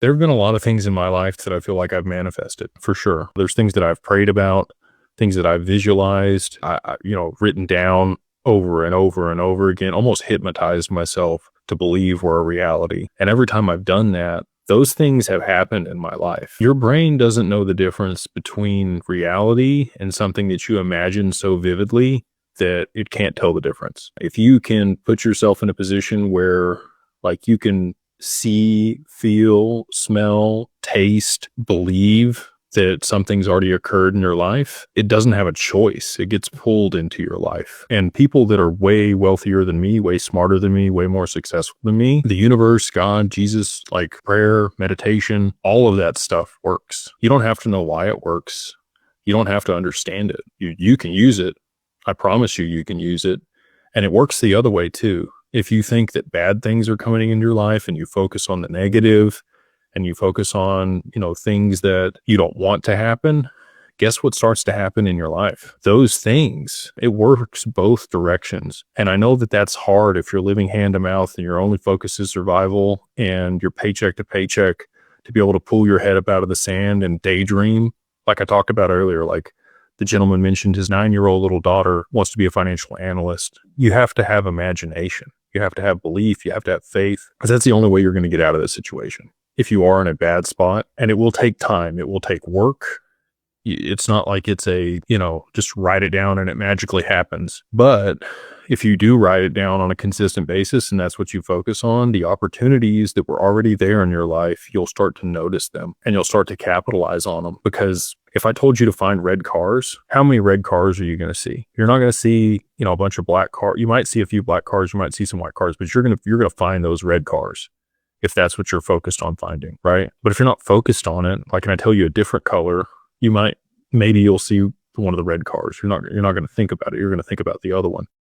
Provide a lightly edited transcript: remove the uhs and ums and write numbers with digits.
There have been a lot of things in my life that I feel like I've manifested for sure. There's things that I've prayed about, things that I've visualized, written down over and over and over again, almost hypnotized myself to believe were a reality. And every time I've done that, those things have happened in my life. Your brain doesn't know the difference between reality and something that you imagine so vividly that it can't tell the difference. If you can put yourself in a position where like you can see, feel, smell, taste, believe that something's already occurred in your life, it doesn't have a choice. It gets pulled into your life. And people that are way wealthier than me, way smarter than me, way more successful than me, the universe, God, Jesus, like prayer, meditation, all of that stuff works. You don't have to know why it works. You don't have to understand it. You can use it. I promise you can use it. And it works the other way too. If you think that bad things are coming in your life and you focus on the negative and you focus on, things that you don't want to happen, guess what starts to happen in your life? Those things, it works both directions. And I know that that's hard if you're living hand to mouth and your only focus is survival and you're paycheck to paycheck, to be able to pull your head up out of the sand and daydream. Like I talked about earlier, like the gentleman mentioned his 9-year-old little daughter wants to be a financial analyst. You have to have imagination. You have to have belief. You have to have faith, because that's the only way you're going to get out of this situation. If you are in a bad spot, and it will take time, it will take work. It's not like it's just write it down and it magically happens. But if you do write it down on a consistent basis and that's what you focus on, the opportunities that were already there in your life, you'll start to notice them and you'll start to capitalize on them. Because if I told you to find red cars, how many red cars are you going to see? You're not going to see, a bunch of black cars. You might see a few black cars, you might see some white cars, but you're going to find those red cars if that's what you're focused on finding, right? But if you're not focused on it, like, can I tell you a different color? Maybe you'll see one of the red cars. You're not going to think about it. You're going to think about the other one.